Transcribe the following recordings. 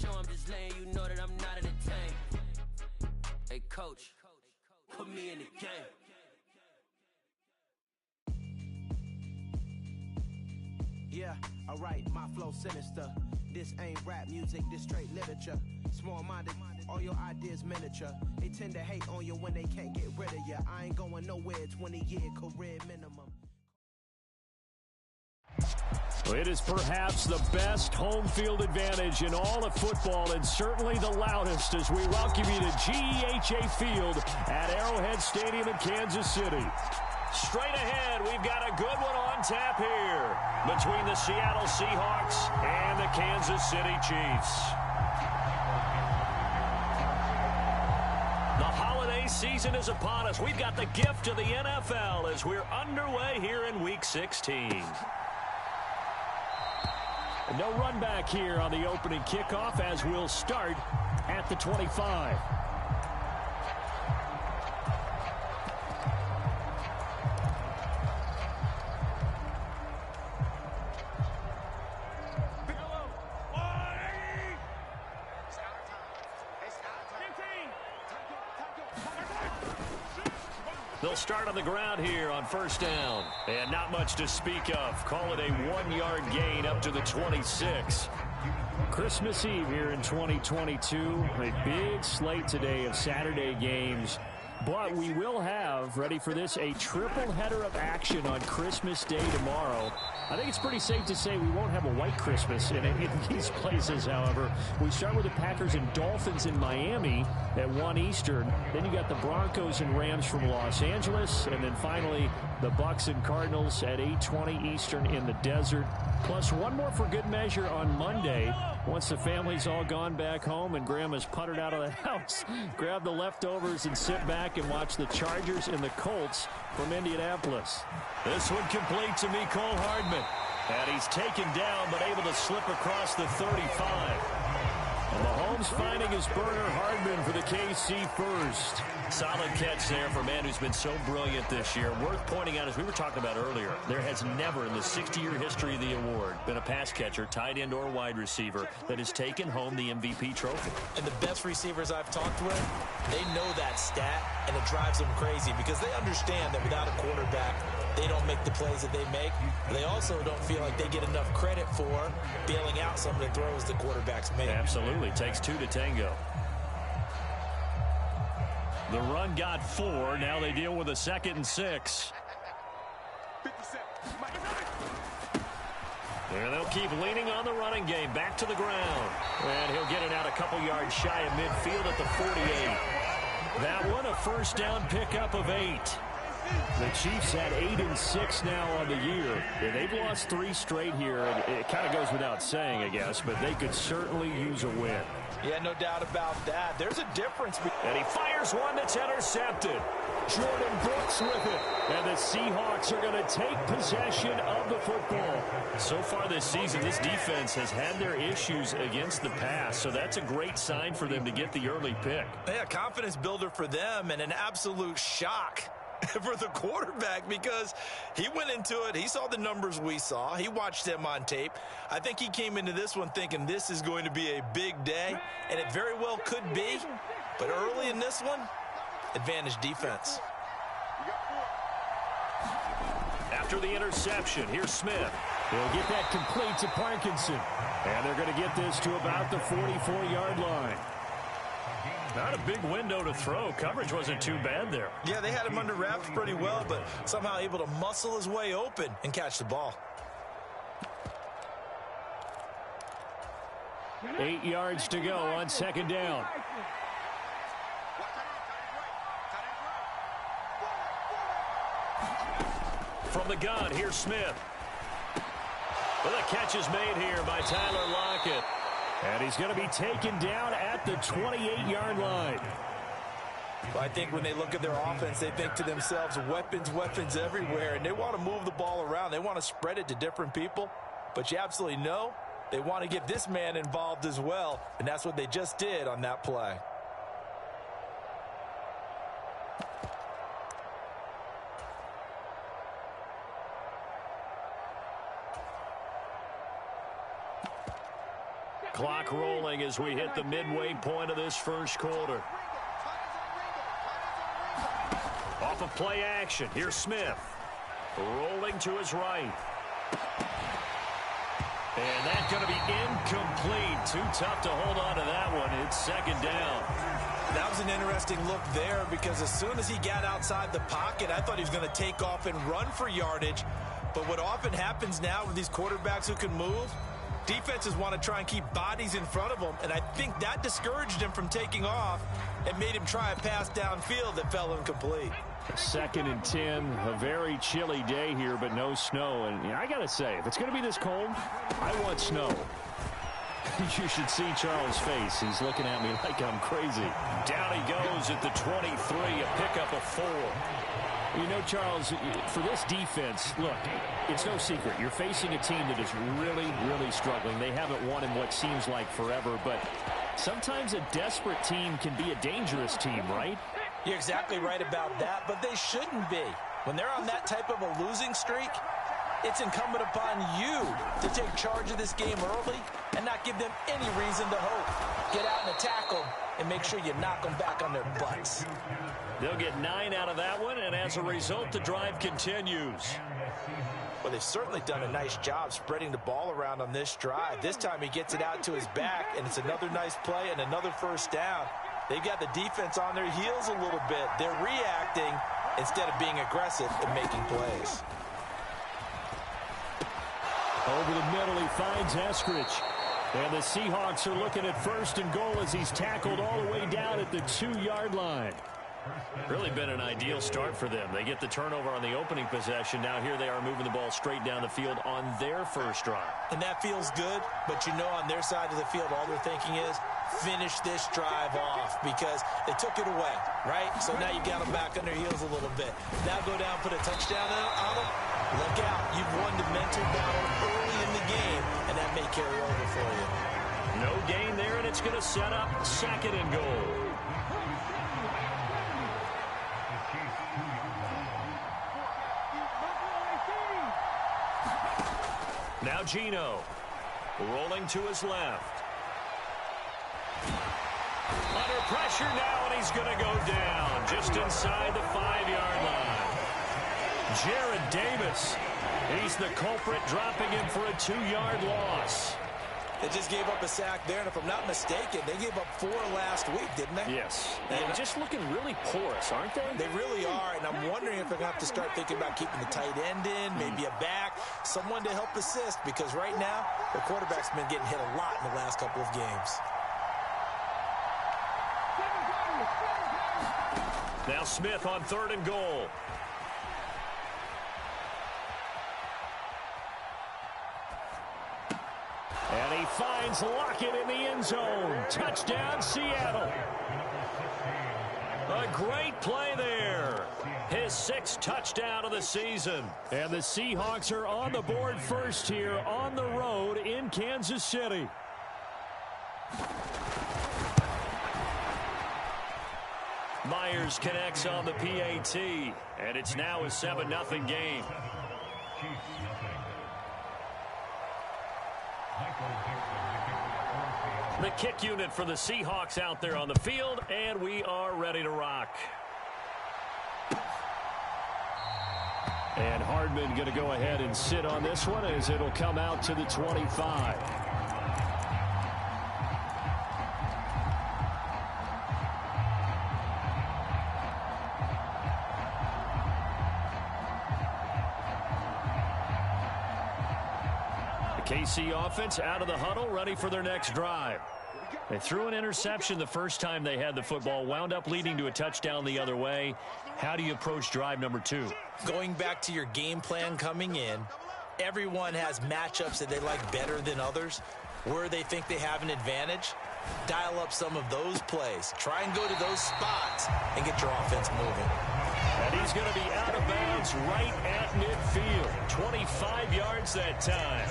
show, I'm just letting you know that I'm not in the tank. Hey, coach, put me in the game. Yeah, alright, my flow sinister. This ain't rap music, this straight literature. Small-minded, all your ideas miniature. They tend to hate on you when they can't get rid of you. I ain't going nowhere, 20-year career minimum. It is perhaps the best home field advantage in all of football, and certainly the loudest, as we welcome you to GEHA Field at Arrowhead Stadium in Kansas City. Straight ahead, we've got a good one on tap here between the Seattle Seahawks and the Kansas City Chiefs. The holiday season is upon us. We've got the gift of the NFL as we're underway here in Week 16. No run back here on the opening kickoff as we'll start at the 25. They'll start on the ground here on first down. And not much to speak of. Call it a 1-yard gain up to the 26. Christmas Eve here in 2022. A big slate today of Saturday games. But we will have, ready for this, a triple header of action on Christmas Day tomorrow. I think it's pretty safe to say we won't have a white Christmas in these places, however. We start with the Packers and Dolphins in Miami at 1 Eastern. Then you got the Broncos and Rams from Los Angeles. And then finally, the Bucs and Cardinals at 8:20 Eastern in the desert. Plus one more for good measure on Monday. Once the family's all gone back home and Grandma's puttered out of the house, grab the leftovers and sit back and watch the Chargers and the Colts from Indianapolis. This one complete to Mecole Hardman. And he's taken down but able to slip across the 35. And Mahomes finding his burner Hardman for the KC first. Solid catch there for a man who's been so brilliant this year. Worth pointing out, as we were talking about earlier, there has never in the 60-year history of the award been a pass catcher, tight end, or wide receiver that has taken home the MVP trophy. And the best receivers I've talked with, they know that stat, and it drives them crazy because they understand that without a quarterback, they don't make the plays that they make. They also don't feel like they get enough credit for bailing out some of the throws the quarterbacks make. Absolutely. Takes two to tango. The run got 4. Now they deal with a 2nd and 6. And they'll keep leaning on the running game. Back to the ground. And he'll get it out a couple yards shy of midfield at the 48. That one a first down pickup of 8. The Chiefs had 8 and 6 now on the year. They've lost 3 straight here. It kind of goes without saying, I guess, but they could certainly use a win. Yeah, no doubt about that. There's a difference. And he fires one that's intercepted. Jordan Brooks with it. And the Seahawks are going to take possession of the football. So far this season, this defense has had their issues against the pass, so that's a great sign for them to get the early pick. Yeah, confidence builder for them and an absolute shock for the quarterback because he went into it. He saw the numbers we saw. He watched them on tape. I think he came into this one thinking this is going to be a big day, and it very well could be. But early in this one, advantage defense. After the interception, here's Smith. He'll get that complete to Parkinson. And they're going to get this to about the 44-yard line. Not a big window to throw. Coverage wasn't too bad there. Yeah, they had him under wraps pretty well, but somehow able to muscle his way open and catch the ball. 8 yards to go on 2nd down. From the gun, here's Smith. Well, the catch is made here by Tyler Lockett. And he's going to be taken down at the 28-yard line. Well, I think when they look at their offense, they think to themselves, weapons everywhere, and they want to move the ball around. They want to spread it to different people. But you absolutely know they want to get this man involved as well, and that's what they just did on that play. Clock rolling as we hit the midway point of this first quarter. Off of play action, here's Smith. Rolling to his right. And that's going to be incomplete. Too tough to hold on to that one. It's second down. That was an interesting look there because as soon as he got outside the pocket, I thought he was going to take off and run for yardage. But what often happens now with these quarterbacks who can move, defenses want to try and keep bodies in front of them, and I think that discouraged him from taking off and made him try a pass downfield that fell incomplete. 2nd and 10, a very chilly day here, but no snow. And I got to say, if it's going to be this cold, I want snow. You should see Charles' face. He's looking at me like I'm crazy. Down he goes at the 23, a pickup of 4. You know, Charles, for this defense, look, it's no secret. You're facing a team that is really, really struggling. They haven't won in what seems like forever, but sometimes a desperate team can be a dangerous team, right? You're exactly right about that, but they shouldn't be. When they're on that type of a losing streak, it's incumbent upon you to take charge of this game early and not give them any reason to hope. Get out and attack them and make sure you knock them back on their butts. They'll get 9 out of that one, and as a result, the drive continues. Well, they've certainly done a nice job spreading the ball around on this drive. This time he gets it out to his back, and it's another nice play and another first down. They've got the defense on their heels a little bit. They're reacting instead of being aggressive and making plays. Over the middle, he finds Eskridge. And the Seahawks are looking at 1st and goal as he's tackled all the way down at the 2-yard line. Really been an ideal start for them. They get the turnover on the opening possession. Now here they are moving the ball straight down the field on their first drive. And that feels good, but you know on their side of the field all they're thinking is finish this drive off because they took it away, right? So now you got them back on their heels a little bit. Now go down, put a touchdown on them. Look out. You've won the mental battle early in the game, and that may carry over for you. No gain there, and it's going to set up 2nd and goal. Now Geno, rolling to his left. Under pressure now, and he's going to go down just inside the 5-yard line. Jared Davis, he's the culprit, dropping him for a 2-yard loss. They just gave up a sack there, and if I'm not mistaken, they gave up 4 last week, didn't they? Yes. And just looking really porous, aren't they? They really are, and I'm wondering if they're going to have to start thinking about keeping the tight end in, maybe a back, someone to help assist, because right now, the quarterback's been getting hit a lot in the last couple of games. Now Smith on 3rd and goal. And he finds Lockett in the end zone. Touchdown, Seattle. A great play there. His 6th touchdown of the season. And the Seahawks are on the board first here on the road in Kansas City. Myers connects on the PAT, and it's now a 7-0 game. The kick unit for the Seahawks out there on the field, and we are ready to rock. And Hardman going to go ahead and sit on this one as it'll come out to the 25. KC offense out of the huddle, ready for their next drive. They threw an interception the first time they had the football, wound up leading to a touchdown the other way. How do you approach drive number 2? Going back to your game plan coming in, everyone has matchups that they like better than others. Where they think they have an advantage, dial up some of those plays. Try and go to those spots and get your offense moving. And he's going to be out of bounds right at midfield. 25 yards that time.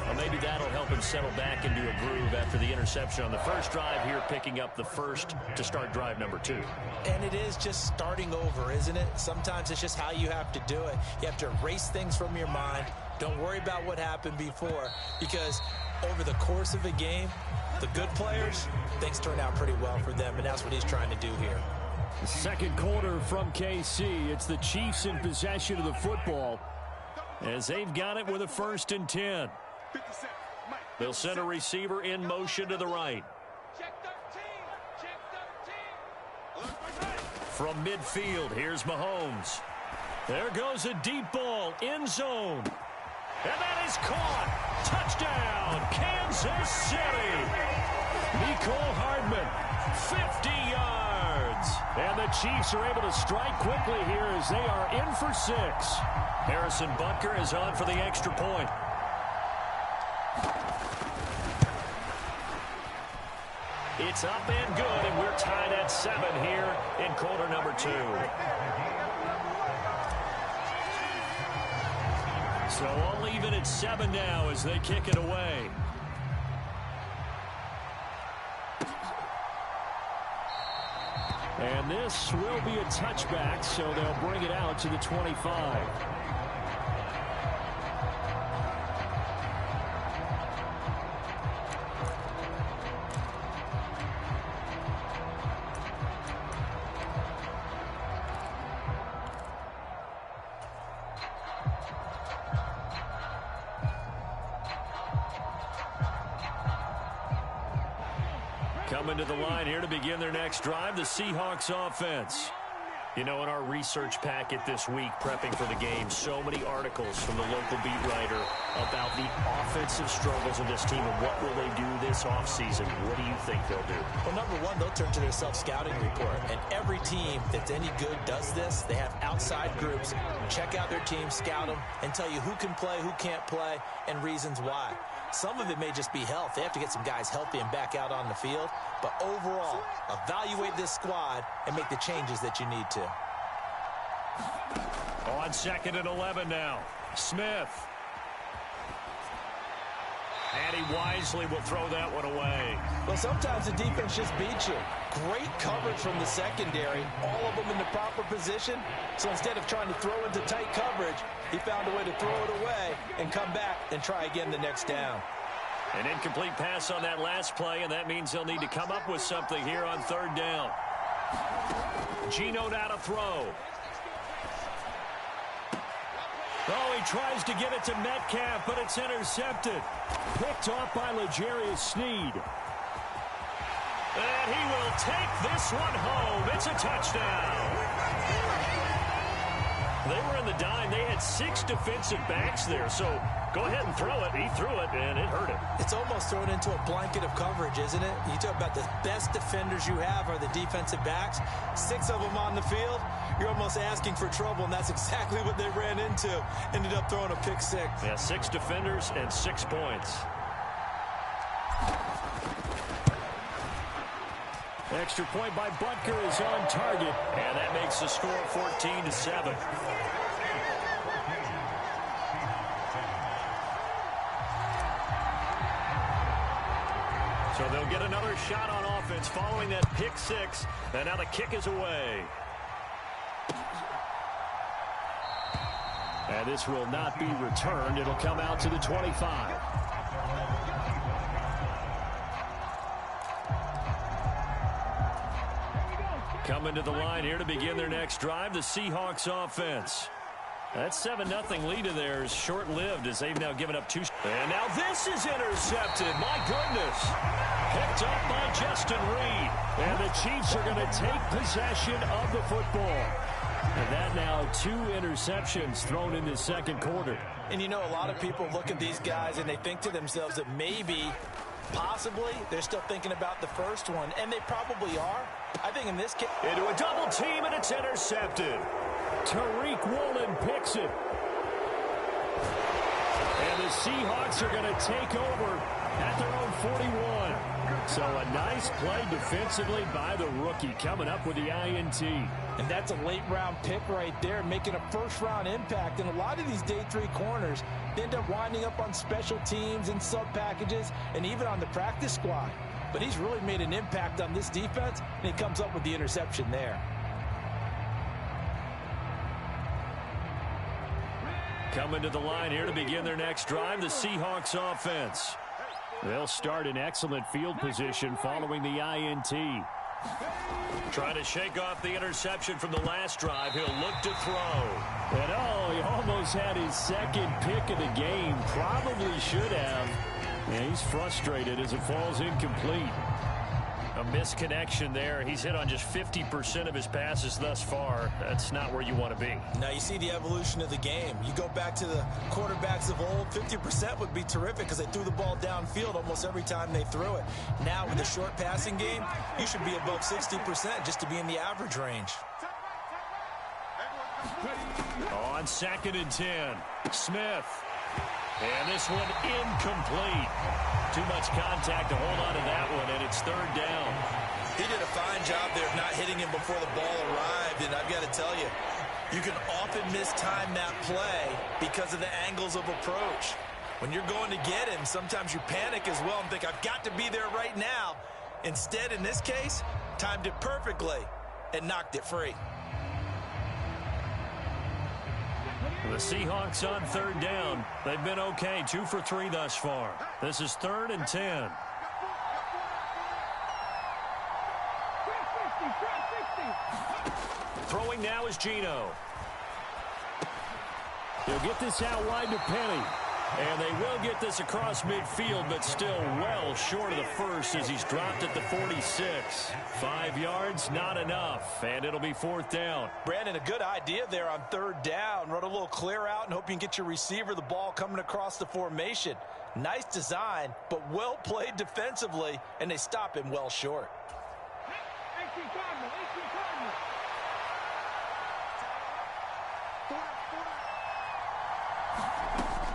Well, maybe that'll help him settle back into a groove after the interception on the first drive here, picking up the first to start drive number 2. And it is just starting over, isn't it? Sometimes it's just how you have to do it. You have to erase things from your mind. Don't worry about what happened before, because over the course of a game, the good players, things turn out pretty well for them, and that's what he's trying to do here. The second quarter from KC. It's the Chiefs in possession of the football as they've got it with a 1st and 10. They'll send a receiver in motion to the right. From midfield, here's Mahomes. There goes a deep ball, end zone. And that is caught. Touchdown, Kansas City. Mecole Hardman, 50 yards. And the Chiefs are able to strike quickly here as they are in for 6. Harrison Butker is on for the extra point. It's up and good, and we're tied at 7 here in quarter number 2. So all even at 7 now as they kick it away. And this will be a touchback, so they'll bring it out to the 25. Coming to the line here to begin their next drive, the Seahawks offense. You know, in our research packet this week, prepping for the game, so many articles from the local beat writer about the offensive struggles of this team and what will they do this offseason. What do you think they'll do? Well, number one, they'll turn to their self-scouting report. And every team that's any good does this. They have outside groups, check out their team, scout them, and tell you who can play, who can't play, and reasons why. Some of it may just be health. They have to get some guys healthy and back out on the field. But overall, evaluate this squad and make the changes that you need to. On 2nd and 11 now. Smith. And he wisely will throw that one away. Well, sometimes the defense just beats you. Great coverage from the secondary. All of them in the proper position. So instead of trying to throw into tight coverage, he found a way to throw it away and come back and try again the next down. An incomplete pass on that last play, and that means they'll need to come up with something here on 3rd down. Geno now to throw. Oh, he tries to get it to Metcalf, but it's intercepted. Picked off by L'Jarius Sneed. And he will take this one home. It's a touchdown. They were in the dime. They had 6 defensive backs there, so go ahead and throw it. He threw it, and it hurt him. It's almost thrown into a blanket of coverage, isn't it? You talk about the best defenders you have are the defensive backs. 6 of them on the field. You're almost asking for trouble, and that's exactly what they ran into. Ended up throwing a pick 6. Yeah, 6 defenders and 6 points. Extra point by Butker is on target, and that makes the score 14-7. So they'll get another shot on offense following that pick 6, and now the kick is away. And this will not be returned. It'll come out to the 25. Coming to the line here to begin their next drive, the Seahawks offense. That 7-0 lead of theirs short-lived as they've now given up 2. And now this is intercepted. My goodness. Picked up by Justin Reed. And the Chiefs are going to take possession of the football. And that now 2 interceptions thrown in the second quarter. And you know, a lot of people look at these guys and they think to themselves that maybe, possibly, they're still thinking about the first one. And they probably are. I think in this case... Into a double team, and it's intercepted. Tariq Woolen picks it. And the Seahawks are going to take over at their own 41. So a nice play defensively by the rookie coming up with the INT. And that's a late-round pick right there, making a first-round impact. And a lot of these day 3 corners, they end up winding up on special teams and sub-packages and even on the practice squad. But he's really made an impact on this defense, and he comes up with the interception there. Coming to the line here to begin their next drive, the Seahawks offense. They'll start in excellent field position following the INT. Trying to shake off the interception from the last drive. He'll look to throw. And he almost had his second pick of the game. Probably should have. And he's frustrated as it falls incomplete. A misconnection there. He's hit on just 50% of his passes thus far. That's not where you want to be. Now you see the evolution of the game. You go back to the quarterbacks of old, 50% would be terrific because they threw the ball downfield almost every time they threw it. Now with the short passing game, you should be above 60% just to be in the average range. On 2nd and 10, Smith. And this one incomplete. Too much contact to hold on to that one, and it's 3rd down. He did a fine job there of not hitting him before the ball arrived, and I've got to tell you, you can often mistime that play because of the angles of approach. When you're going to get him, sometimes you panic as well and think, I've got to be there right now. Instead, in this case, timed it perfectly and knocked it free. The Seahawks on 3rd down. They've been okay, 2 for 3 thus far. This is 3rd and 10. Throwing now is Geno. He'll get this out wide to Penny. And they will get this across midfield, but still well short of the first as he's dropped at the 46. 5 yards, not enough, and it'll be 4th down. Brandon, a good idea there on 3rd down. Run a little clear out and hope you can get your receiver the ball coming across the formation. Nice design, but well played defensively, and they stop him well short.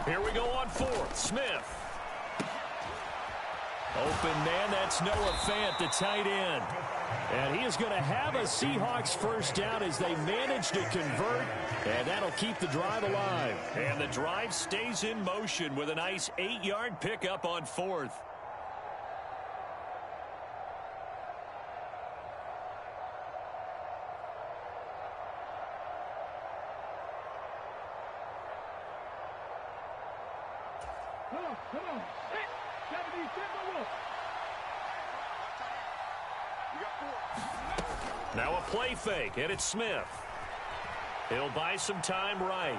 Here we go on 4th. Smith. Open man, that's Noah Fant, the tight end. And he is going to have a Seahawks 1st down as they manage to convert, and that'll keep the drive alive. And the drive stays in motion with a nice 8-yard pickup on 4th. Now a play fake, and it's Smith. He'll buy some time right.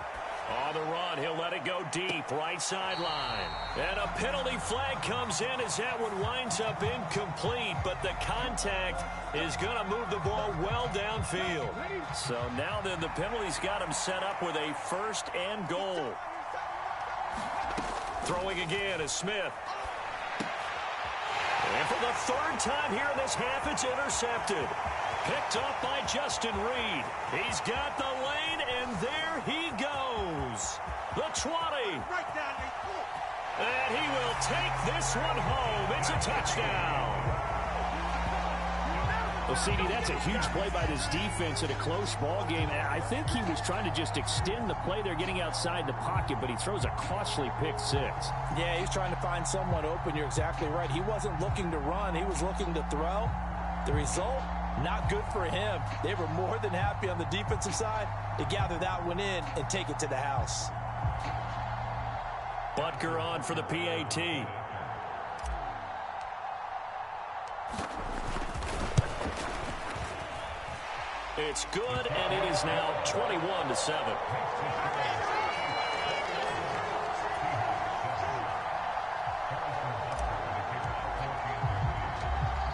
On the run, he'll let it go deep, right sideline. And a penalty flag comes in as that one winds up incomplete, but the contact is going to move the ball well downfield. So now then the penalty's got him set up with a 1st and goal. Throwing again is Smith. And for the 3rd time here in this half, it's intercepted. Picked off by Justin Reed. He's got the lane, and there he goes. The 20. And he will take this one home. It's a touchdown. Well, CD, that's a huge play by this defense in a close ball game. I think he was trying to just extend the play there, getting outside the pocket, but he throws a costly pick 6. Yeah, he's trying to find someone open. You're exactly right. He wasn't looking to run. He was looking to throw. The result, not good for him. They were more than happy on the defensive side to gather that one in and take it to the house. Butker on for the PAT. It's good, and it is now 21-7.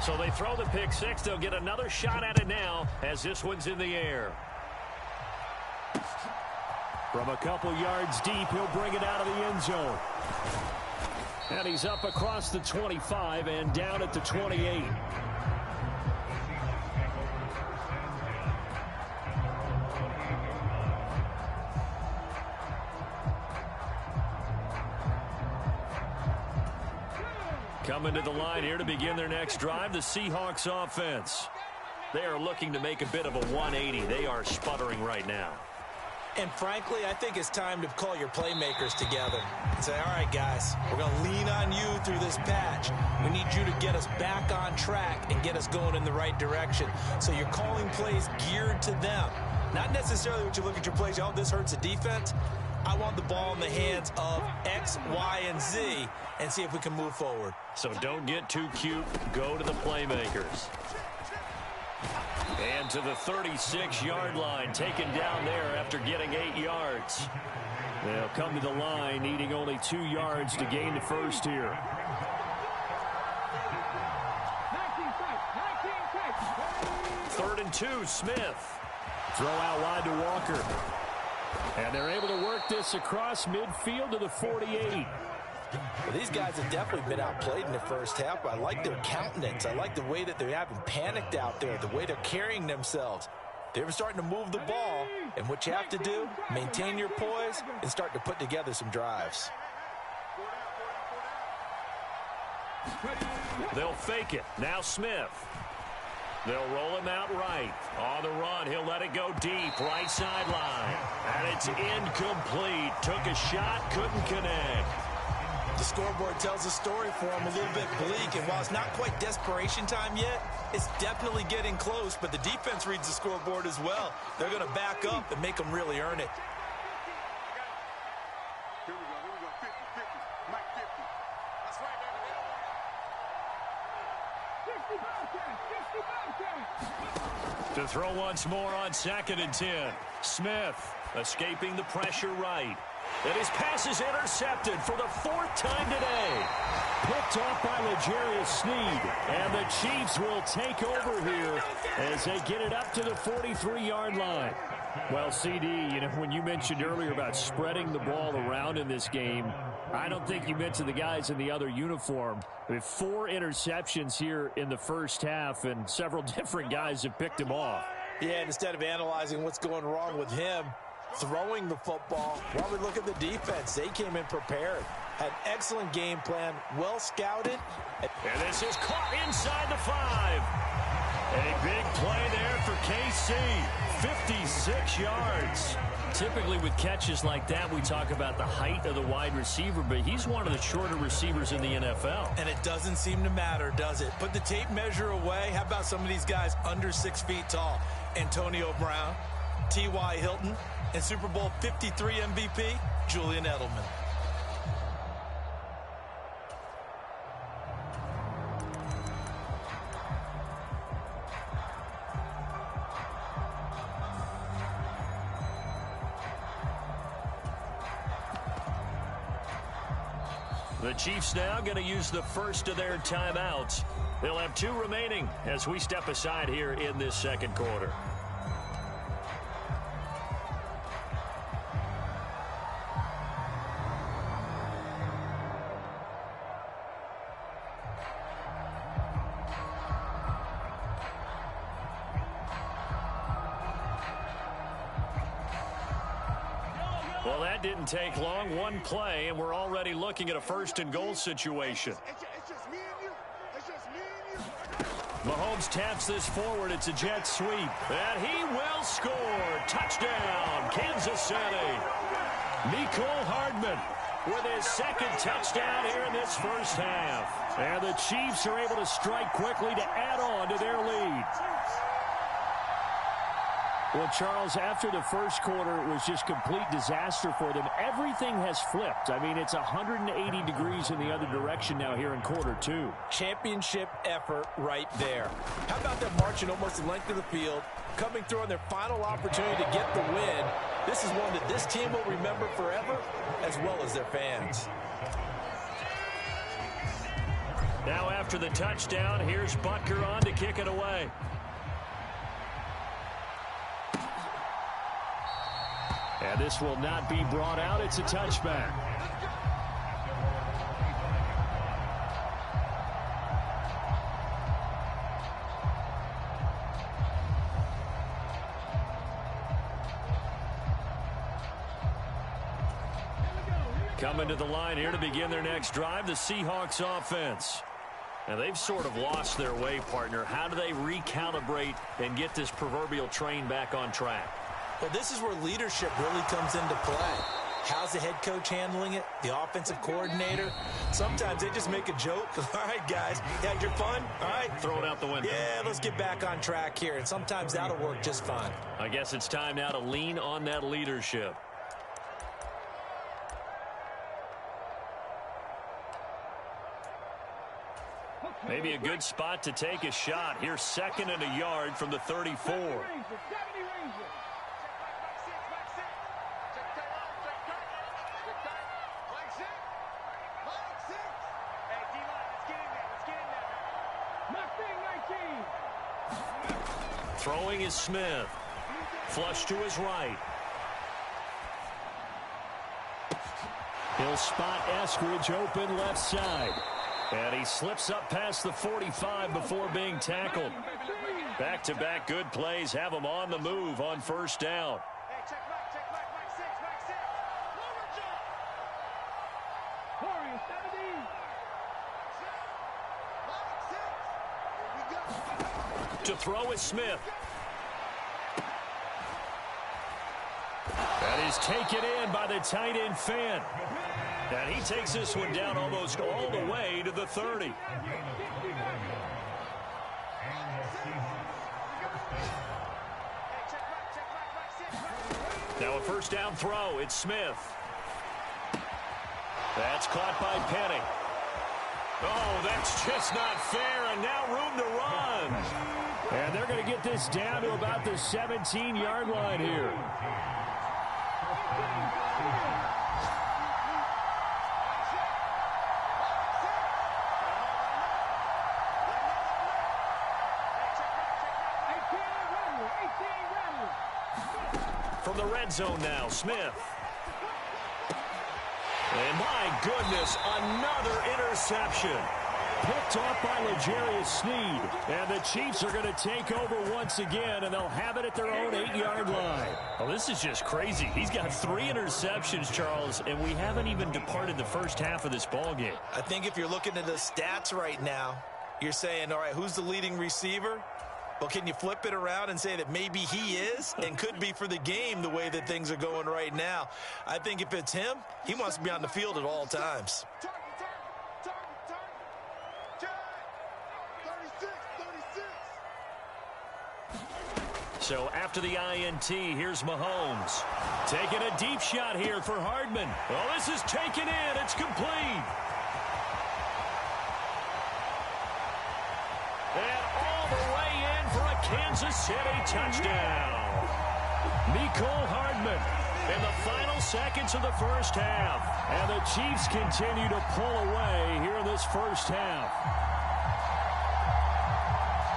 So they throw the pick 6. They'll get another shot at it now as this one's in the air. From a couple yards deep, he'll bring it out of the end zone. And he's up across the 25 and down at the 28. Coming to the line here to begin their next drive, the Seahawks offense. They are looking to make a bit of a 180. They are sputtering right now. And frankly, I think it's time to call your playmakers together and say, all right, guys, we're going to lean on you through this patch. We need you to get us back on track and get us going in the right direction. So you're calling plays geared to them. Not necessarily what you look at your plays, oh, this hurts the defense. I want the ball in the hands of X, Y, and Z and see if we can move forward. So don't get too cute. Go to the playmakers. And to the 36-yard line, taken down there after getting 8 yards. They'll come to the line, needing only 2 yards to gain the first here. Third and 2, Smith. Throw out wide to Walker. And they're able to work this across midfield to the 48. Well, these guys have definitely been outplayed in the first half. I like their countenance. I like the way that they haven't panicked out there, the way they're carrying themselves. They're starting to move the ball, and what you have to do, maintain your poise and start to put together some drives. They'll fake it. Now Smith. They'll roll him out right. On the run, he'll let it go deep, right sideline. And it's incomplete. Took a shot, couldn't connect. The scoreboard tells a story for him, a little bit bleak, and while it's not quite desperation time yet, it's definitely getting close, but the defense reads the scoreboard as well. They're going to back up and make them really earn it. Here we go, 50, Mike 50. That's right, baby. To throw once more on 2nd and 10. Smith escaping the pressure right. And his pass is intercepted for the 4th time today. Picked off by L'Jarius Sneed. And the Chiefs will take over here as they get it up to the 43-yard line. Well, CD, you know, when you mentioned earlier about spreading the ball around in this game, I don't think you mentioned the guys in the other uniform. With 4 interceptions here in the first half, and several different guys have picked him off. Yeah, and instead of analyzing what's going wrong with him, throwing the football, while we look at the defense, they came in prepared. Had excellent game plan, well scouted. And this is caught inside the 5. A big play there for KC. 56 yards. Typically with catches like that, we talk about the height of the wide receiver, but he's one of the shorter receivers in the NFL. And it doesn't seem to matter, does it? Put the tape measure away. How about some of these guys under 6 feet tall? Antonio Brown, T.Y. Hilton, and Super Bowl 53 MVP, Julian Edelman. The Chiefs now going to use the first of their timeouts. They'll have 2 remaining as we step aside here in this second quarter. Well, that didn't take long. 1 play, and we're already looking at a 1st and goal situation. It's just me and you. It's just me and you. Mahomes taps this forward. It's a jet sweep. And he will score. Touchdown, Kansas City. Mecole Hardman with his 2nd touchdown here in this first half. And the Chiefs are able to strike quickly to add on to their lead. Well, Charles, after the first quarter, it was just complete disaster for them. Everything has flipped. I mean, it's 180 degrees in the other direction now here in quarter 2. Championship effort right there. How about them marching almost the length of the field, coming through on their final opportunity to get the win? This is one that this team will remember forever, as well as their fans. Now after the touchdown, here's Butker on to kick it away. And this will not be brought out. It's a touchback. Coming to the line here to begin their next drive, the Seahawks offense. And they've sort of lost their way, partner. How do they recalibrate and get this proverbial train back on track? Well, this is where leadership really comes into play. How's the head coach handling it? The offensive coordinator? Sometimes they just make a joke. All right, guys, you had your fun? All right. Throw it out the window. Yeah, let's get back on track here. And sometimes that'll work just fine. I guess it's time now to lean on that leadership. Maybe a good spot to take a shot. Here's 2nd and a yard from the 34. Throwing is Smith. Flush to his right. He'll spot Eskridge open left side. And he slips up past the 45 before being tackled. Back-to-back good plays have him on the move on 1st down. To throw is Smith. That is taken in by the tight end Fant. And he takes this one down almost all the way to the 30. Now a 1st down throw. It's Smith. That's caught by Penny. Oh, that's just not fair, and now room to run. And they're going to get this down to about the 17-yard line here. From the red zone now, Smith. And my goodness, another interception. Picked off by L'Jarius Sneed. And the Chiefs are going to take over once again, and they'll have it at their own 8-yard line. Well, this is just crazy. He's got 3 interceptions, Charles, and we haven't even departed the first half of this ballgame. I think if you're looking at the stats right now, you're saying, all right, who's the leading receiver? Well, can you flip it around and say that maybe he is and could be for the game the way that things are going right now? I think if it's him, he wants to be on the field at all times. So after the INT, here's Mahomes. Taking a deep shot here for Hardman. Well, this is taken in. It's complete. And all the way in for a Kansas City touchdown. Mecole Hardman in the final seconds of the first half. And the Chiefs continue to pull away here in this first half.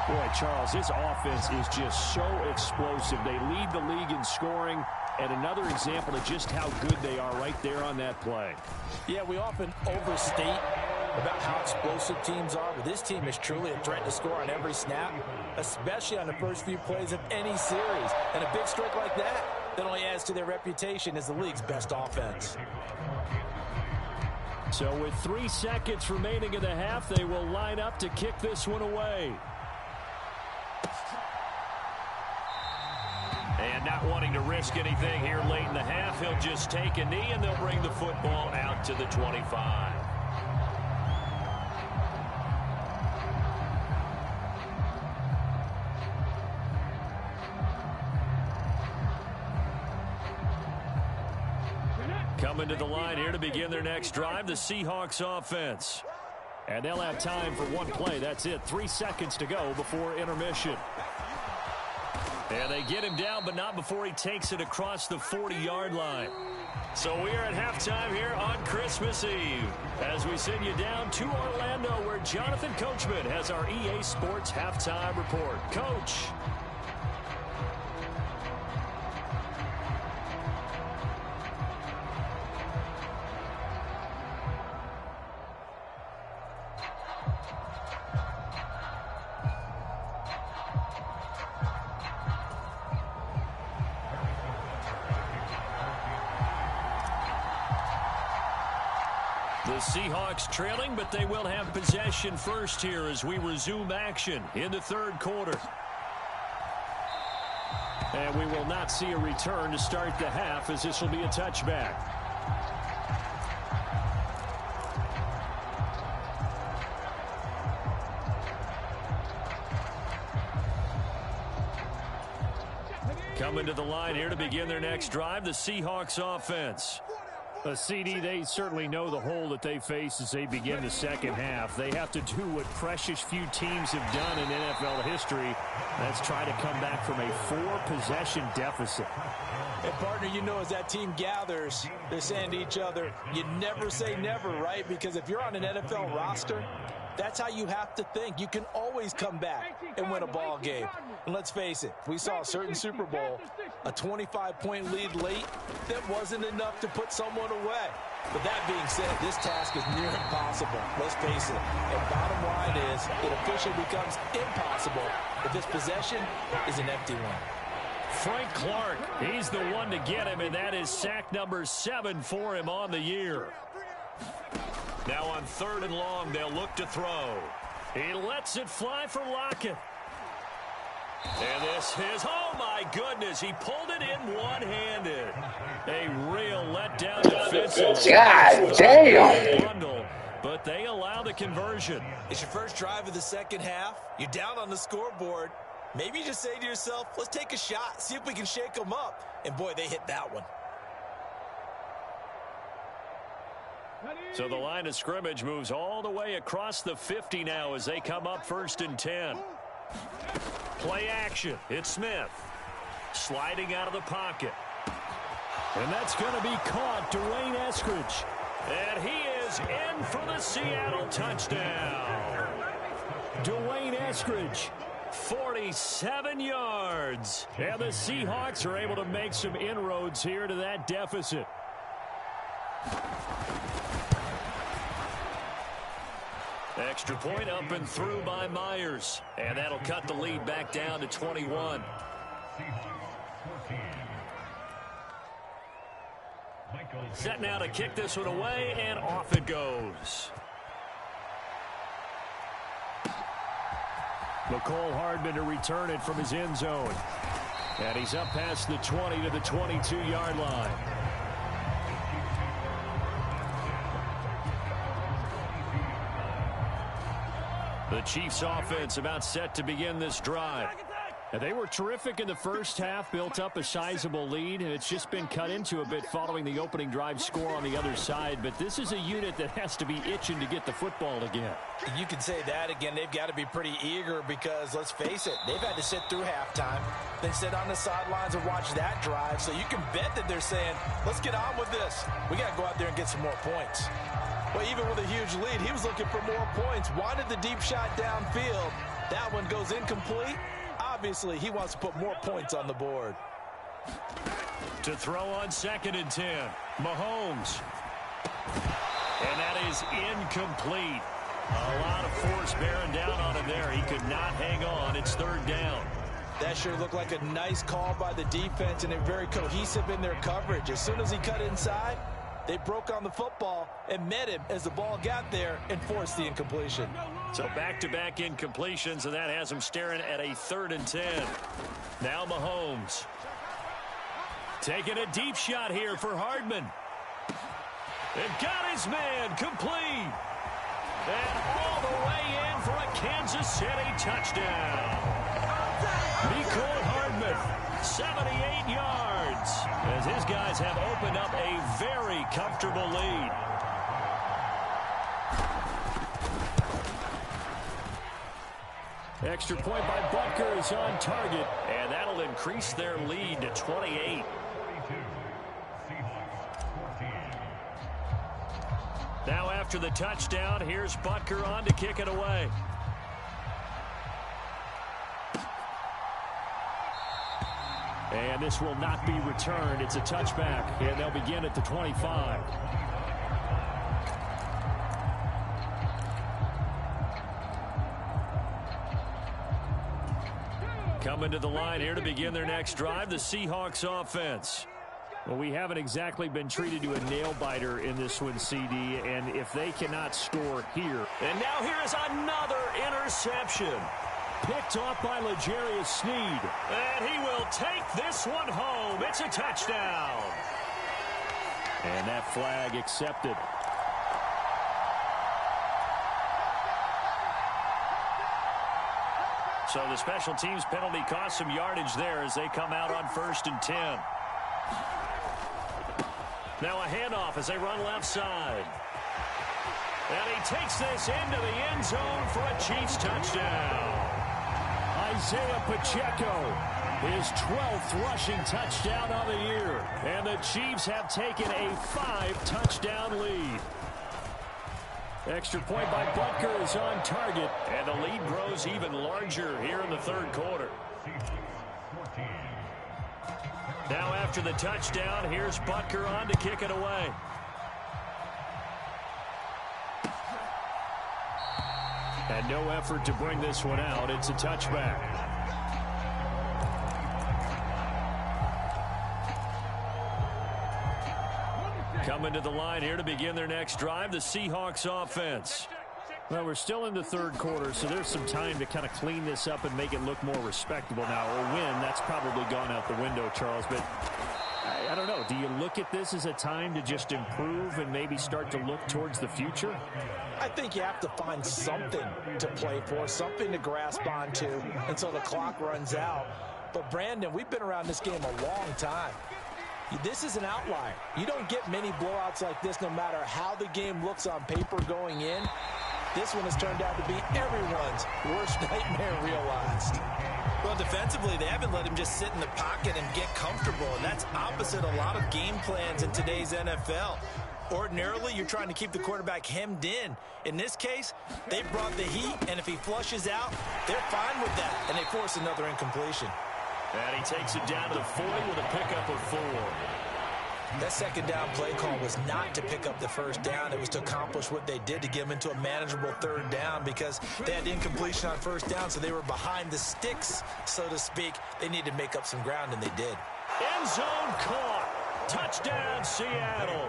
Boy, Charles, this offense is just so explosive. They lead the league in scoring, and another example of just how good they are right there on that play. Yeah, we often overstate about how explosive teams are, but this team is truly a threat to score on every snap, especially on the first few plays of any series. And a big strike like that only adds to their reputation as the league's best offense. So with 3 seconds remaining in the half, they will line up to kick this one away. And not wanting to risk anything here late in the half, he'll just take a knee, and they'll bring the football out to the 25. Coming to the line here to begin their next drive, the Seahawks offense. And they'll have time for one play. That's it. 3 seconds to go before intermission. And they get him down, but not before he takes it across the 40-yard line. So we are at halftime here on Christmas Eve as we send you down to Orlando, where Jonathan Coachman has our EA Sports halftime report. Coach. The Seahawks trailing, but they will have possession first here as we resume action in the third quarter. And we will not see a return to start the half, as this will be a touchback. Coming to the line here to begin their next drive, the Seahawks offense. A CD, they certainly know the hole that they face as they begin the second half. They have to do what precious few teams have done in NFL history. That's try to come back from a 4-possession deficit. And, partner, you know, as that team gathers, they're saying to each other, you never say never, right? Because if you're on an NFL roster, that's how you have to think. You can always come back and win a ball game. And let's face it, we saw a certain Super Bowl, a 25-point lead late that wasn't enough to put someone away. But that being said, this task is near impossible. Let's face it. And bottom line is, it officially becomes impossible if this possession is an empty one. Frank Clark, he's the one to get him, and that is sack number 7 for him on the year. Now on 3rd and long, they'll look to throw. He lets it fly for Lockett. And this is, oh my goodness, he pulled it in one-handed. A real letdown defensively. God damn. But they allow the conversion. It's your first drive of the second half. You're down on the scoreboard. Maybe you just say to yourself, let's take a shot, see if we can shake them up. And boy, they hit that one. So the line of scrimmage moves all the way across the 50 now as they come up 1st and 10. Play action. It's Smith. Sliding out of the pocket. And that's going to be caught. Dwayne Eskridge. And he is in for the Seattle touchdown. Dwayne Eskridge. 47 yards. And the Seahawks are able to make some inroads here to that deficit. Extra point up and through by Myers. And that'll cut the lead back down to 21. Set now to kick this one away, and off it goes. Mecole Hardman to return it from his end zone. And he's up past the 20 to the 22-yard line. The Chiefs offense about set to begin this drive. And they were terrific in the first half, built up a sizable lead, and it's just been cut into a bit following the opening drive score on the other side. But this is a unit that has to be itching to get the football again. You can say that again. They've got to be pretty eager because, let's face it, they've had to sit through halftime, then sit on the sidelines and watch that drive. So you can bet that they're saying, let's get on with this. We got to go out there and get some more points. Well, even with a huge lead, he was looking for more points. Wanted the deep shot downfield. That one goes incomplete. Obviously, he wants to put more points on the board. To throw on 2nd and 10. Mahomes. And that is incomplete. A lot of force bearing down on him there. He could not hang on. It's 3rd down. That sure looked like a nice call by the defense, and they're very cohesive in their coverage. As soon as he cut inside, they broke on the football and met him as the ball got there and forced the incompletion. So back-to-back incompletions, and that has him staring at a 3rd and 10. Now Mahomes. Taking a deep shot here for Hardman. And got his man complete. And all the way in for a Kansas City touchdown. Mecole Hardman, 78 yards, as his guys have opened up a very comfortable lead. Extra point by Butker is on target, and that'll increase their lead to 28. Now after the touchdown, here's Butker on to kick it away. And this will not be returned. It's a touchback, and they'll begin at the 25. Coming to the line here to begin their next drive, the Seahawks offense. Well, we haven't exactly been treated to a nail-biter in this one, CD, and if they cannot score here. And now here is another interception. Picked off by L'Jarius Sneed. And he will take this one home. It's a touchdown. And that flag accepted. So the special teams penalty cost some yardage there as they come out on 1st and 10. Now a handoff as they run left side. And he takes this into the end zone for a Chiefs touchdown. Isaiah Pacheco, his 12th rushing touchdown of the year. And the Chiefs have taken a 5-touchdown lead. Extra point by Butker is on target. And the lead grows even larger here in the third quarter. Now after the touchdown, here's Butker on to kick it away. And no effort to bring this one out. It's a touchback. Coming to the line here to begin their next drive, the Seahawks offense. Well, we're still in the third quarter, so there's some time to kind of clean this up and make it look more respectable now. A win, that's probably gone out the window, Charles, but I don't know. Do you look at this as a time to just improve and maybe start to look towards the future? I think you have to find something to play for, something to grasp onto until the clock runs out. But, Brandon, we've been around this game a long time. This is an outlier. You don't get many blowouts like this no matter how the game looks on paper going in. This one has turned out to be everyone's worst nightmare realized. Well, defensively, they haven't let him just sit in the pocket and get comfortable, and that's opposite a lot of game plans in today's NFL. Ordinarily, you're trying to keep the quarterback hemmed in. In this case, they brought the heat, and if he flushes out, they're fine with that, and they force another incompletion. And he takes it down to the 40 with a pickup of 4. That second down play call was not to pick up the first down. It was to accomplish what they did, to get them into a manageable third down, because they had incompletion on first down, so they were behind the sticks, so to speak. They needed to make up some ground, and they did. End zone caught. Touchdown, Seattle.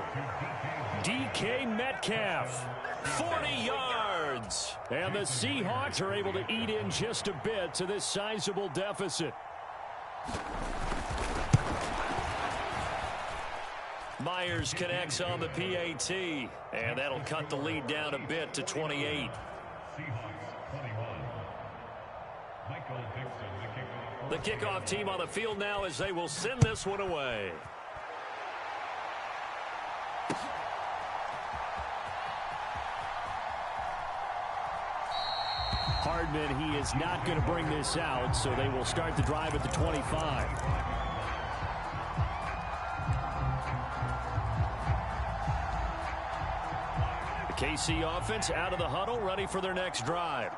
DK Metcalf, 40 yards. And the Seahawks are able to eat in just a bit to this sizable deficit. Myers connects on the PAT, and that'll cut the lead down a bit to 28. The kickoff team on the field now as they will send this one away. Hardman, he is not going to bring this out, so they will start the drive at the 25. KC offense out of the huddle, ready for their next drive.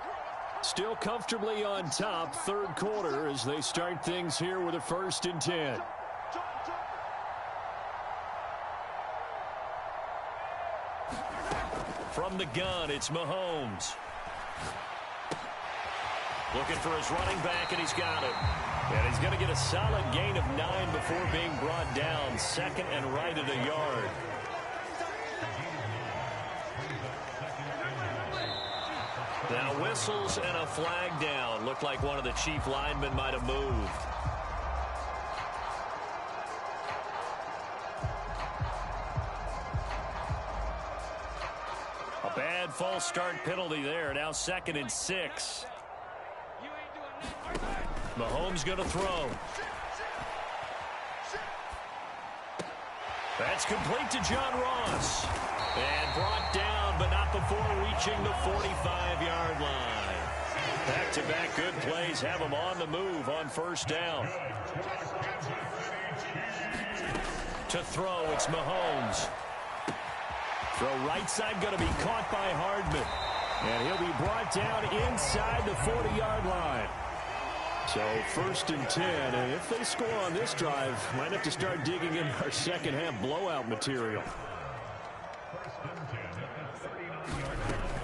Still comfortably on top, third quarter, as they start things here with a 1st and 10. From the gun, it's Mahomes. Looking for his running back, and he's got it. And he's going to get a solid gain of 9 before being brought down. 2nd and right at a yard. Now whistles and a flag down. Looked like one of the Chief linemen might have moved. A bad false start penalty there. Now 2nd and 6. Mahomes going to throw. That's complete to John Ross. And brought down, but not before reaching the 45-yard line. Back-to-back good plays have him on the move on 1st down. To throw, it's Mahomes. Throw right side going to be caught by Hardman. And he'll be brought down inside the 40-yard line. So 1st and 10, and if they score on this drive, might have to start digging in our second-half blowout material.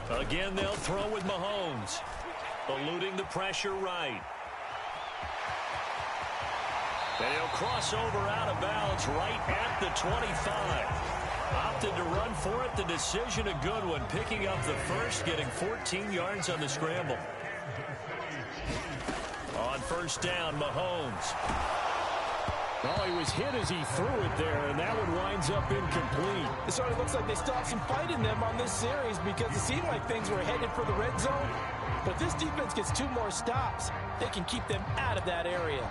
Again, they'll throw with Mahomes. Eluding the pressure right. And he'll cross over out of bounds right at the 25. Opted to run for it. The decision a good one. Picking up the first, getting 14 yards on the scramble. On 1st down, Mahomes. Oh, he was hit as he threw it there, and that one winds up incomplete. It sort of looks like they still have some fight in them on this series, because it seemed like things were headed for the red zone. But if this defense gets 2 more stops, they can keep them out of that area.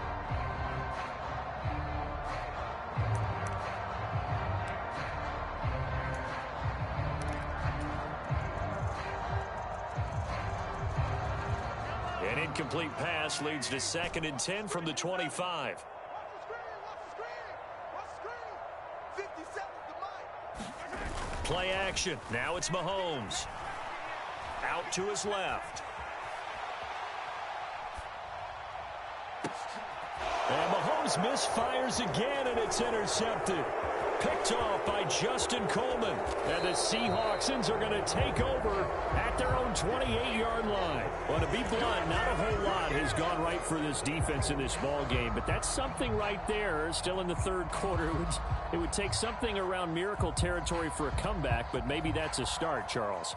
An incomplete pass leads to 2nd and 10 from the 25. Play action. Now it's Mahomes. Out to his left. And Mahomes misfires again, and it's intercepted. Picked off by Justin Coleman. And the Seahawksans are going to take over at their own 28-yard line. Well, to be blunt, not a whole lot has gone right for this defense in this ball game, but that's something right there. Still in the third quarter. It would take something around miracle territory for a comeback, but maybe that's a start, Charles.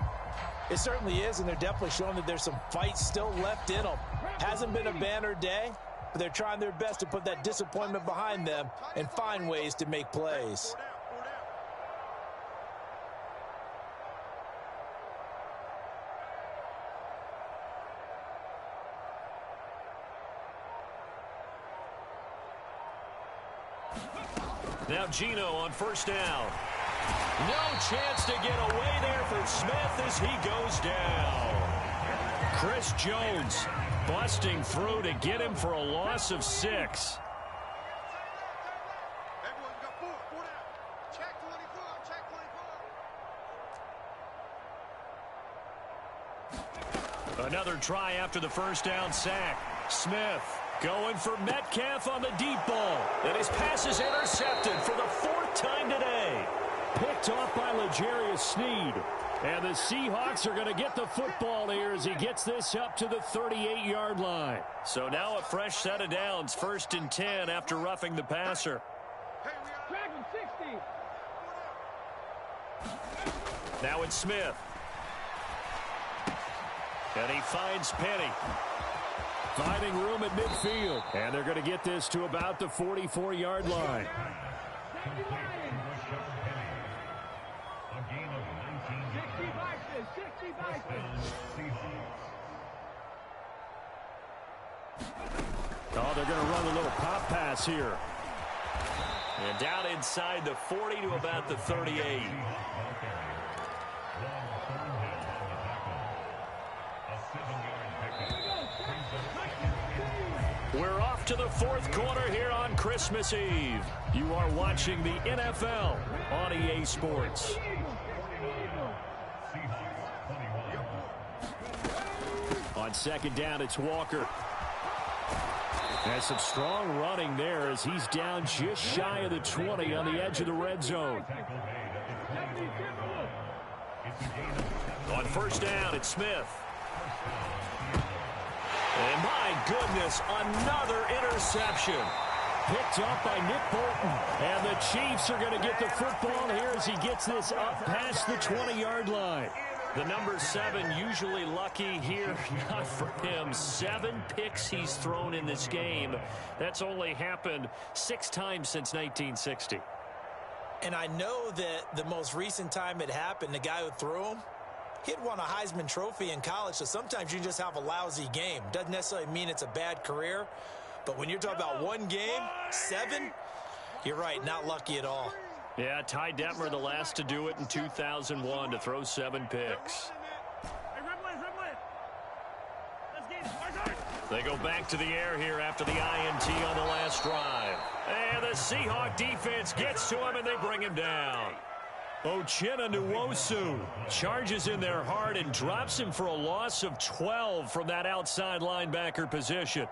It certainly is, and they're definitely showing that there's some fight still left in them. Hasn't been a banner day, but they're trying their best to put that disappointment behind them and find ways to make plays. Now Geno on first down. No chance to get away there for Smith as he goes down. Chris Jones busting through to get him for a loss of 6. Another try after the first down sack. Smith going for Metcalf on the deep ball. And his pass is intercepted for the 4th time today. Picked off by L'Jarius Sneed. And the Seahawks are going to get the football here as he gets this up to the 38-yard line. So now a fresh set of downs, 1st and 10 after roughing the passer. Now it's Smith. And he finds Penny. Finding room at midfield. And they're going to get this to about the 44-yard line. Oh, they're going to run a little pop pass here. And down inside the 40 to about the 38. We're off to the 4th quarter here on Christmas Eve. You are watching the NFL on EA Sports. On 2nd down, it's Walker. Has some strong running there as he's down just shy of the 20 on the edge of the red zone. On first down, it's Smith. And my goodness, another interception. Picked up by Nick Bolton. And the Chiefs are going to get the football here as he gets this up past the 20-yard line. The number 7 usually lucky here. Not for him. 7 picks he's thrown in this game. That's only happened 6 times since 1960. And I know that the most recent time it happened, the guy who threw him, he'd won a Heisman Trophy in college, so sometimes you just have a lousy game. Doesn't necessarily mean it's a bad career, but when you're talking about one game, 7, you're right, not lucky at all. Yeah, Ty Detmer, the last to do it in 2001, to throw 7 picks. They go back to the air here after the INT on the last drive. And the Seahawk defense gets to him, and they bring him down. Uchenna Nwosu charges in there hard and drops him for a loss of 12 from that outside linebacker position.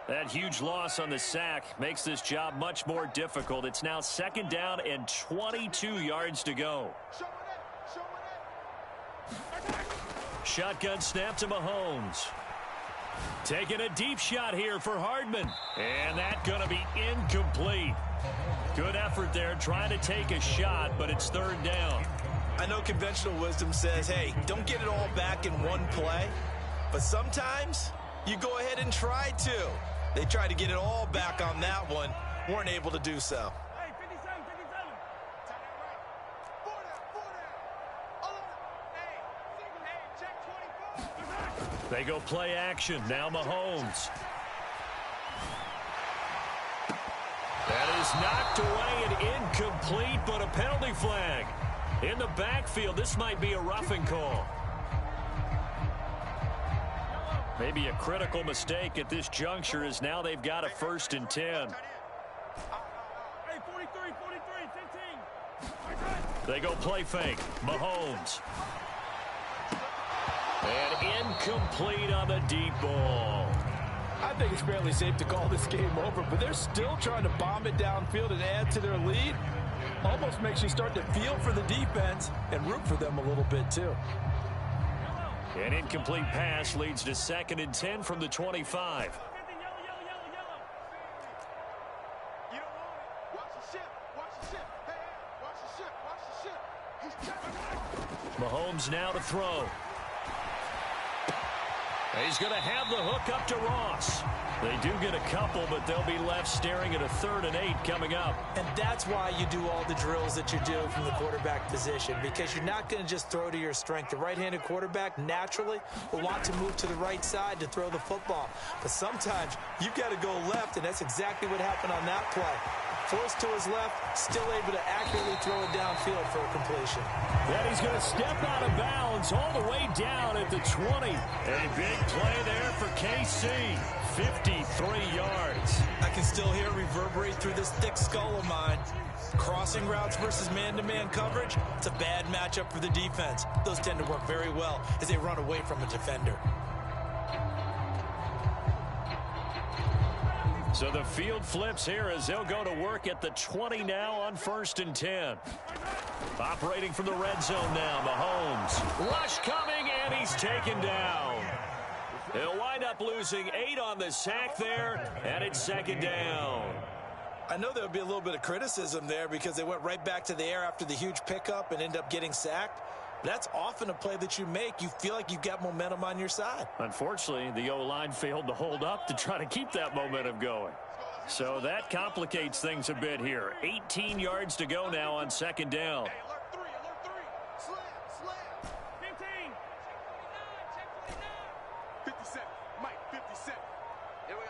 That huge loss on the sack makes this job much more difficult. It's now 2nd down and 22 yards to go. Shotgun snap to Mahomes. Taking a deep shot here for Hardman. And that's going to be incomplete. Good effort there trying to take a shot, but it's 3rd down. I know conventional wisdom says, hey, don't get it all back in one play. But sometimes you go ahead and try to. They tried to get it all back on that one. Weren't able to do so. They go play action. Now Mahomes. That is knocked away and incomplete, but a penalty flag. In the backfield, this might be a roughing call. Maybe a critical mistake at this juncture is now they've got a 1st and 10. Hey, 43, 15. They go play fake. Mahomes. And incomplete on the deep ball. I think it's fairly safe to call this game over, but they're still trying to bomb it downfield and add to their lead. Almost makes you start to feel for the defense and root for them a little bit too. An incomplete pass leads to 2nd and 10 from the 25. Mahomes now to throw. He's going to have the hook up to Ross. They do get a couple, but they'll be left staring at a 3rd and 8 coming up. And that's why you do all the drills that you do from the quarterback position, because you're not going to just throw to your strength. The right-handed quarterback naturally will want to move to the right side to throw the football. But sometimes you've got to go left, and that's exactly what happened on that play. Forced to his left, still able to accurately throw it downfield for a completion. Then he's going to step out of bounds all the way down at the 20. A big play there for KC. 53 yards. I can still hear it reverberate through this thick skull of mine. Crossing routes versus man-to-man coverage, it's a bad matchup for the defense. Those tend to work very well as they run away from a defender. So the field flips here as they'll go to work at the 20 now on 1st and 10. Operating from the red zone now, Mahomes. Rush coming, and he's taken down. He'll wind up losing 8 on the sack there, and it's 2nd down. I know there would be a little bit of criticism there because they went right back to the air after the huge pickup and end up getting sacked. That's often a play that you make. You feel like you've got momentum on your side. Unfortunately, the O-line failed to hold up to try to keep that momentum going. So that complicates things a bit here. 18 yards to go now on 2nd down. Hey, alert 3. Slam. 15. 57. Mike, 57. Here we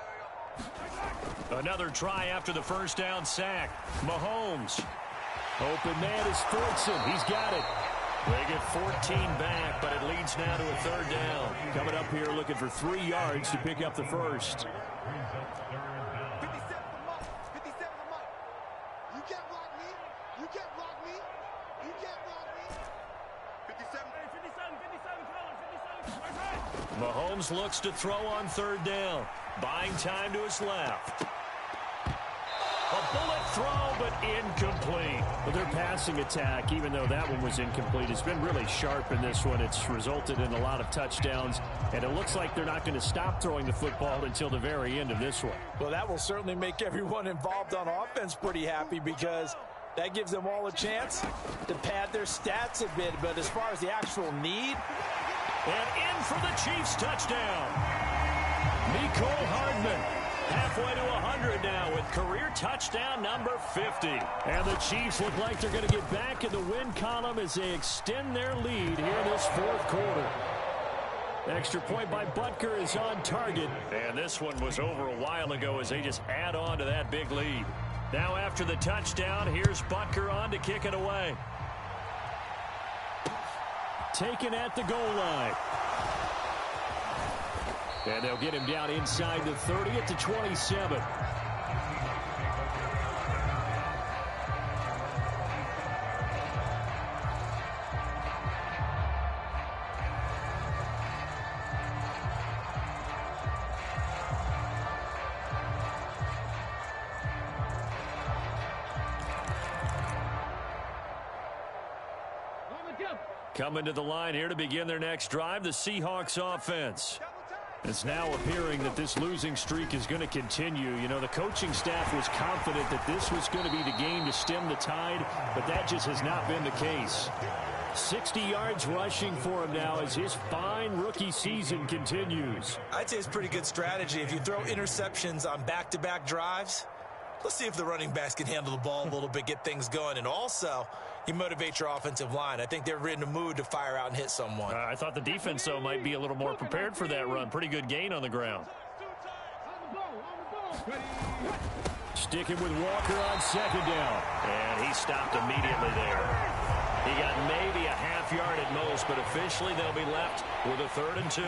go. Another try after the 1st down sack. Mahomes. Open man is Fortson. He's got it. They get 14 back, but it leads now to a 3rd down. Coming up here looking for 3 yards to pick up the 1st. 57 for Mike. 57 for Mike. You can't block me. You can't block me. You can't block me. 57. 57. Mahomes looks to throw on 3rd down. Buying time to his left. A bullet throw, but incomplete. Well, their passing attack, even though that one was incomplete, has been really sharp in this one. It's resulted in a lot of touchdowns, and it looks like they're not going to stop throwing the football until the very end of this one. Well, that will certainly make everyone involved on offense pretty happy because that gives them all a chance to pad their stats a bit. But as far as the actual need, and in for the Chiefs touchdown. Mecole Hardman. Halfway to 100 now with career touchdown number 50. And the Chiefs look like they're going to get back in the win column as they extend their lead here in this 4th quarter. Extra point by Butker is on target. And this one was over a while ago as they just add on to that big lead. Now after the touchdown, here's Butker on to kick it away. Taken at the goal line. And they'll get him down inside the 30 at the 27. Coming to the line here to begin their next drive, the Seahawks offense. It's now appearing that this losing streak is going to continue. You know, the coaching staff was confident that this was going to be the game to stem the tide, but that just has not been the case. 60 yards rushing for him now as his fine rookie season continues. I'd say it's pretty good strategy. If you throw interceptions on back-to-back drives, let's see if the running backs can handle the ball a little bit, get things going, and also you motivate your offensive line. I think they're in the mood to fire out and hit someone. I thought the defense, though, might be a little more prepared for that run. Pretty good gain on the ground. Sticking with Walker on 2nd down. And he stopped immediately there. He got maybe a half yard at most, but officially they'll be left with a 3rd and 2.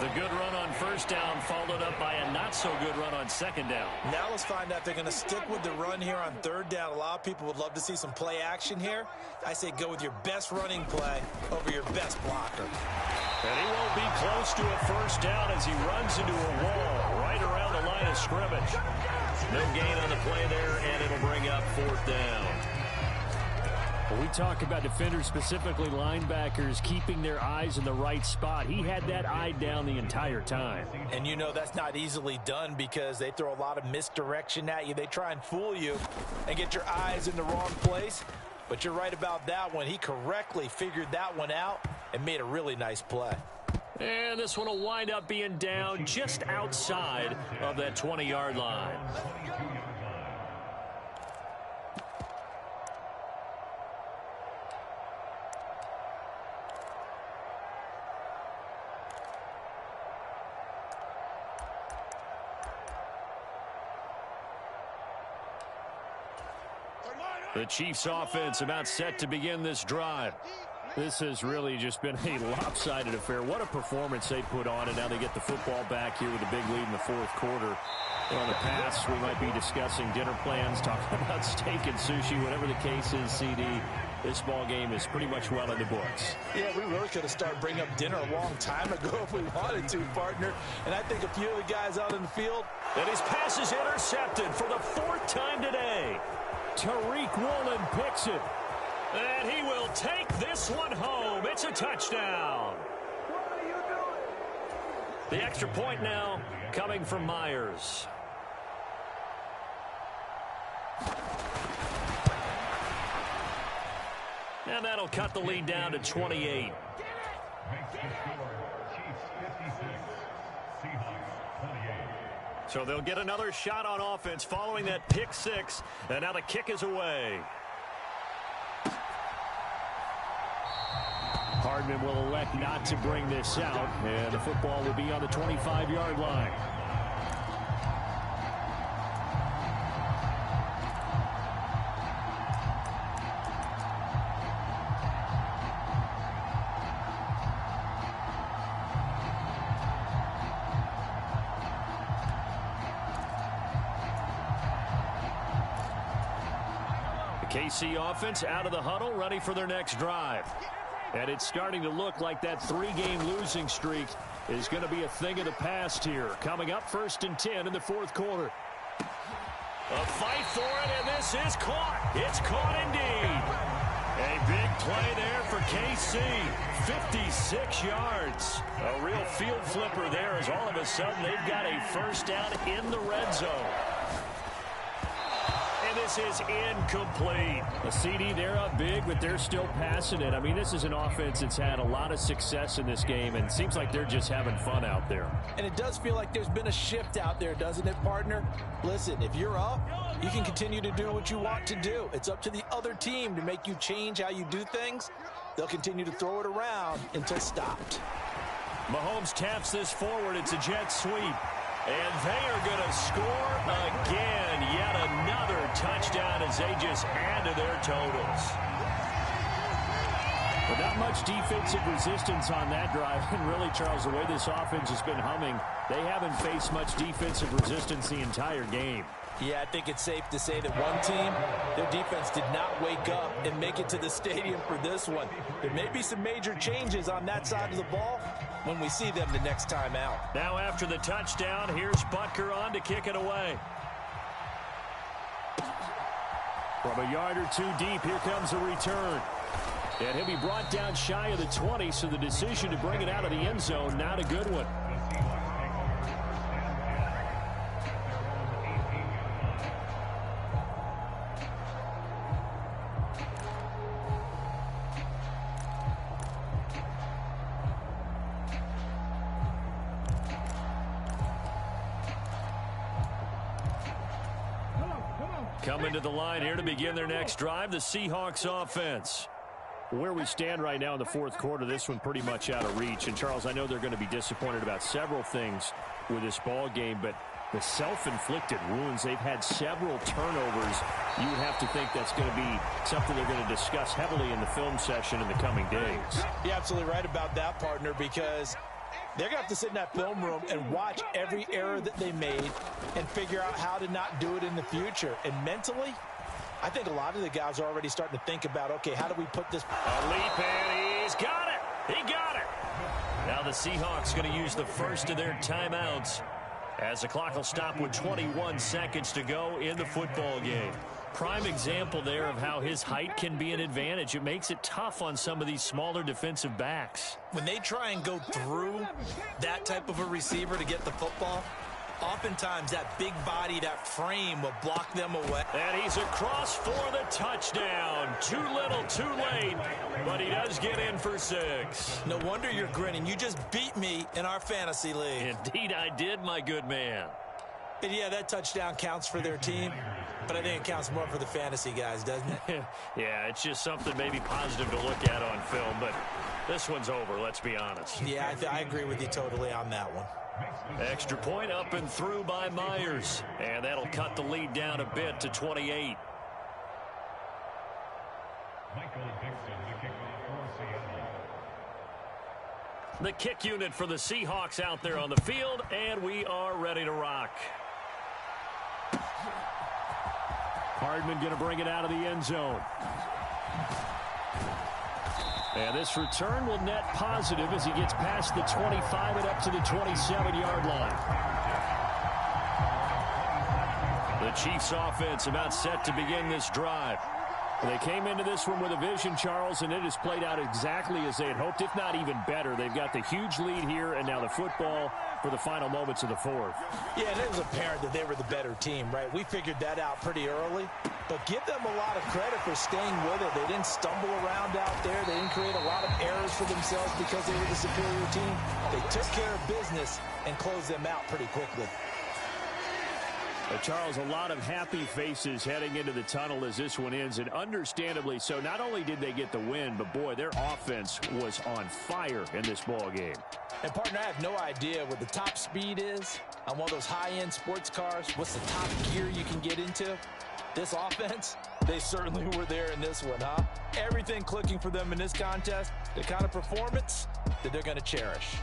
The good run on first down followed up by a not-so-good run on second down. Now let's find out if they're going to stick with the run here on 3rd down. A lot of people would love to see some play action here. I say go with your best running play over your best blocker. And he won't be close to a first down as he runs into a wall right around the line of scrimmage. No gain on the play there, and it'll bring up 4th down. When we talk about defenders, specifically linebackers, keeping their eyes in the right spot, he had that eye down the entire time. And you know that's not easily done because they throw a lot of misdirection at you. They try and fool you and get your eyes in the wrong place. But you're right about that one. He correctly figured that one out and made a really nice play. And this one will wind up being down just outside of that 20-yard line. The Chiefs offense about set to begin this drive. This has really just been a lopsided affair. What a performance they put on, and now they get the football back here with a big lead in the 4th quarter. On the pass, we might be discussing dinner plans, talking about steak and sushi, whatever the case is, CD. This ball game is pretty much well in the books. Yeah, we really could have started bringing up dinner a long time ago if we wanted to, partner. And I think a few of the guys out in the field. And his pass is intercepted for the 4th time today. Tariq Woolen picks it. And he will take this one home. It's a touchdown. What are you doing? The extra point now coming from Myers. And that'll cut the lead down to 28. So they'll get another shot on offense following that pick 6. And now the kick is away. Hardman will elect not to bring this out, and the football will be on the 25-yard line. KC offense out of the huddle, ready for their next drive. And it's starting to look like that 3-game losing streak is going to be a thing of the past here. Coming up 1st and 10 in the 4th quarter. A fight for it, and this is caught. It's caught indeed. A big play there for KC. 56 yards. A real field flipper there as all of a sudden they've got a first down in the red zone. And this is incomplete. A CD, they're up big, but they're still passing it. I mean, this is an offense that's had a lot of success in this game, and it seems like they're just having fun out there. And it does feel like there's been a shift out there, doesn't it, partner? Listen, if you're up, you can continue to do what you want to do. It's up to the other team to make you change how you do things. They'll continue to throw it around until stopped. Mahomes taps this forward. It's a jet sweep. And they are going to score again. Yet another touchdown as they just add to their totals. But not much defensive resistance on that drive. And really, Charles, the way this offense has been humming, they haven't faced much defensive resistance the entire game. Yeah, I think it's safe to say that one team, their defense did not wake up and make it to the stadium for this one. There may be some major changes on that side of the ball when we see them the next time out. Now after the touchdown, here's Butker on to kick it away. From a yard or two deep, here comes a return. And he'll be brought down shy of the 20, so the decision to bring it out of the end zone, not a good one. Coming to the line here to begin their next drive, the Seahawks offense. Where we stand right now in the 4th quarter, this one pretty much out of reach. And, Charles, I know they're going to be disappointed about several things with this ball game, but the self-inflicted wounds. They've had several turnovers. You would have to think that's going to be something they're going to discuss heavily in the film session in the coming days. You're absolutely right about that, partner, because they're going to have to sit in that film room and watch every error that they made and figure out how to not do it in the future. And mentally, I think a lot of the guys are already starting to think about, okay, how do we put this? A leap, and he's got it. He got it. Now the Seahawks going to use the first of their timeouts as the clock will stop with 21 seconds to go in the football game. Prime example there of how his height can be an advantage. It makes it tough on some of these smaller defensive backs. When they try and go through that type of a receiver to get the football, oftentimes that big body, that frame will block them away. And he's across for the touchdown. Too little, too late, but he does get in for 6. No wonder you're grinning. You just beat me in our fantasy league. Indeed I did, my good man. And yeah, that touchdown counts for their team, but I think it counts more for the fantasy guys, doesn't it? Yeah, it's just something maybe positive to look at on film, but this one's over, let's be honest. Yeah, I agree with you totally on that one. Extra point up and through by Myers. And that'll cut the lead down a bit to 28. The kick unit for the Seahawks out there on the field, and we are ready to rock. Hardman going to bring it out of the end zone. And this return will net positive as he gets past the 25 and up to the 27-yard line. The Chiefs offense about set to begin this drive. They came into this one with a vision, Charles, and it has played out exactly as they had hoped, if not even better. They've got the huge lead here, and now the football for the final moments of the fourth. Yeah, and it was apparent that they were the better team, right? We figured that out pretty early, but give them a lot of credit for staying with it. They didn't stumble around out there. They didn't create a lot of errors for themselves because they were the superior team. They took care of business and closed them out pretty quickly. Charles, a lot of happy faces heading into the tunnel as this one ends, and understandably so. Not only did they get the win, but boy, their offense was on fire in this ball game. And partner, I have no idea what the top speed is on one of those high-end sports cars. What's the top gear you can get into? This offense, they certainly were there in this one, huh? Everything clicking for them in this contest, the kind of performance that they're going to cherish.